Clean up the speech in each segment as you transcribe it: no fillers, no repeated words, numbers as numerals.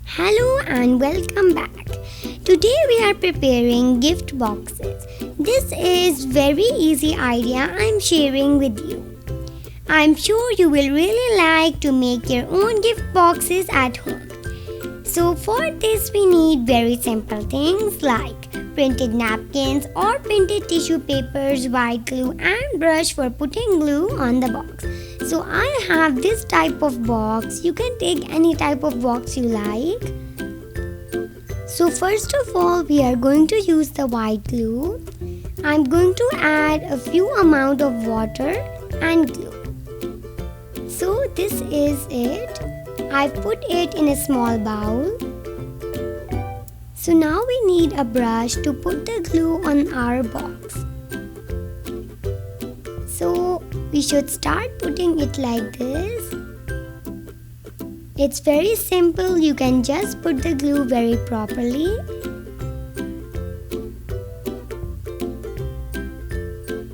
Hello and welcome back. Today we are preparing gift boxes. This is very easy idea I'm sharing with you. I'm sure you will really like to make your own gift boxes at home. So for this we need very simple things like printed napkins or printed tissue papers, white glue and brush for putting glue on the box. So I have this type of box. You can take any type of box you like. So first of all we are going to use the white glue. I'm going to add a few amount of water and glue. So this is it. I've put it in a small bowl. So now we need a brush to put the glue on our box. So we should start putting it like this. It's very simple. You can just put the glue very properly.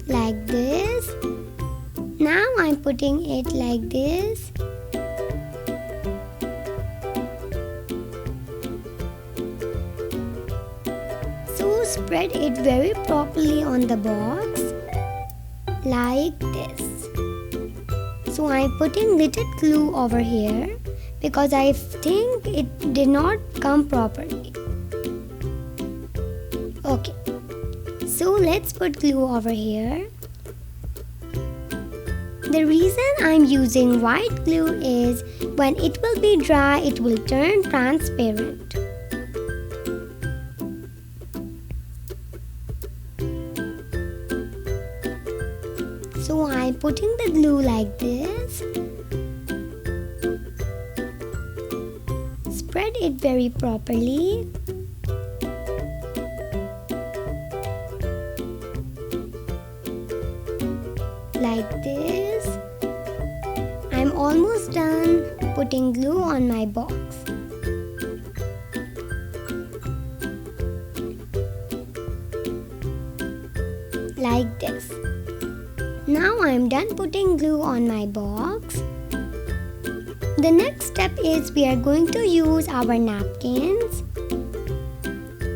Like this. Now I'm putting it like this. So spread it very properly on the box. Like this. So I'm putting little glue over here because I think it did not come properly. Okay. So let's put glue over here. The reason I'm using white glue is when it will be dry, it will turn transparent. So I'm putting the glue like this. Spread it very properly. Like this. I'm almost done putting glue on my box. Like this. Now I'm done putting glue on my box. The next step is we are going to use our napkins.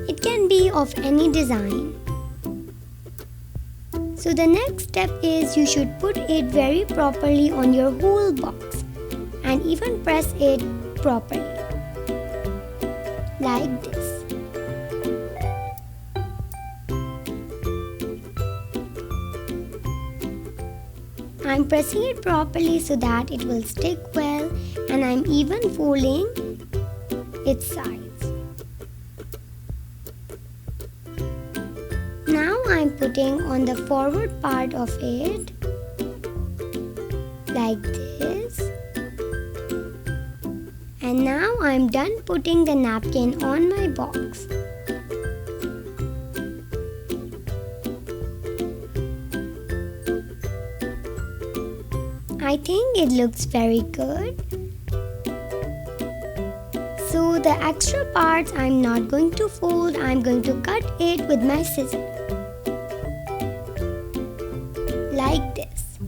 It can be of any design. So the next step is you should put it very properly on your whole box and even press it properly. Like this. I'm pressing it properly so that it will stick well, and I'm even folding its sides. Now I'm putting on the forward part of it like this. And now I'm done putting the napkin on my box. I think it looks very good. So the extra parts I'm not going to fold, I'm going to cut it with my scissors. Like this.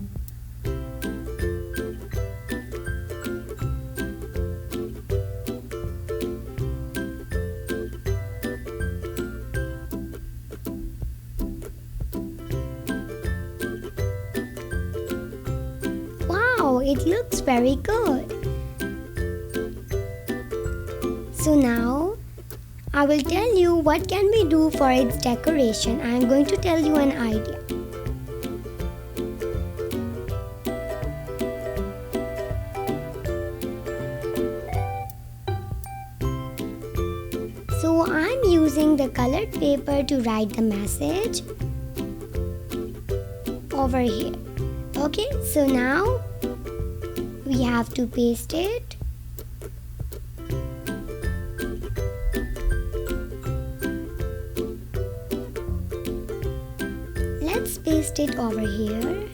Wow, it looks very good. So now I will tell you what can we do for its decoration. I am going to tell you an idea. So I'm using the colored paper to write the message over here. Okay, so now we have to paste it. Let's paste it over here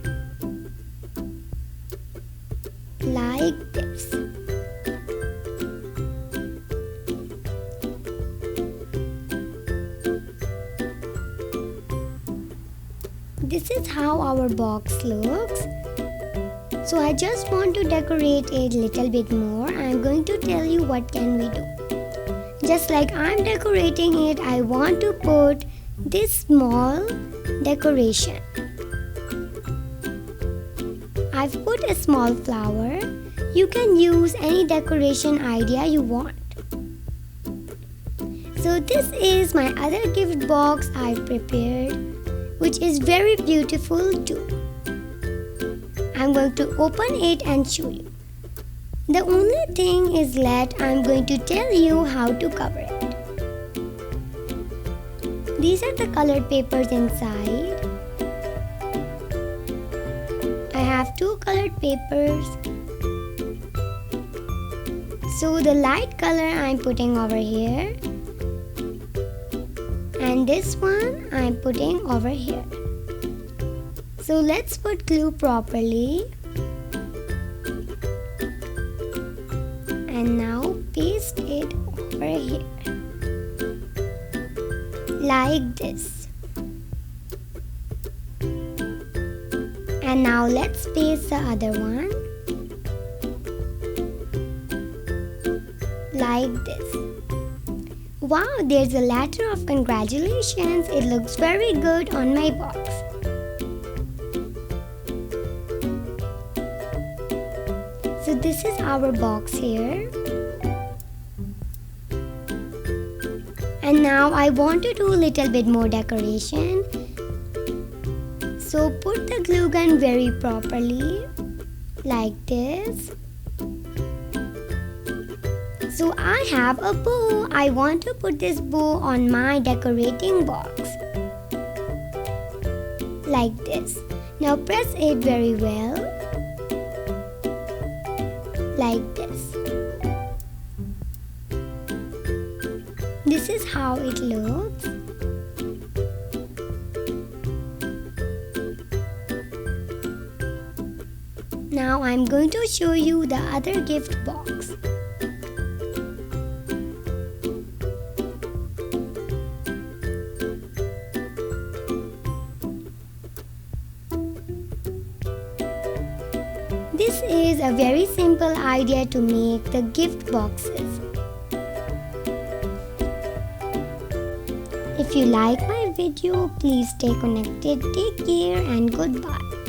like this. This is how our box looks. So I just want to decorate it a little bit more. I'm going to tell you what can we do. Just like I'm decorating it, I want to put this small decoration. I've put a small flower. You can use any decoration idea you want. So this is my other gift box I've prepared, which is very beautiful too. I'm going to open it and show you. The only thing is that I'm going to tell you how to cover it. These are the colored papers inside. I have 2 colored papers. So the light color I'm putting over here, and this one I'm putting over here. So let's put glue properly. And now paste it over here. Like this. And now let's paste the other one. Like this. Wow, there's a letter of congratulations. It looks very good on my box. So this is our box here. And now I want to do a little bit more decoration. So put the glue gun very properly, like this. So I have a bow. I want to put this bow on my decorating box. Like this. Now press it very well. Like this. This is how it looks. Now I'm going to show you the other gift box. This is a very simple idea to make the gift boxes. If you like my video, please stay connected. Take care and goodbye.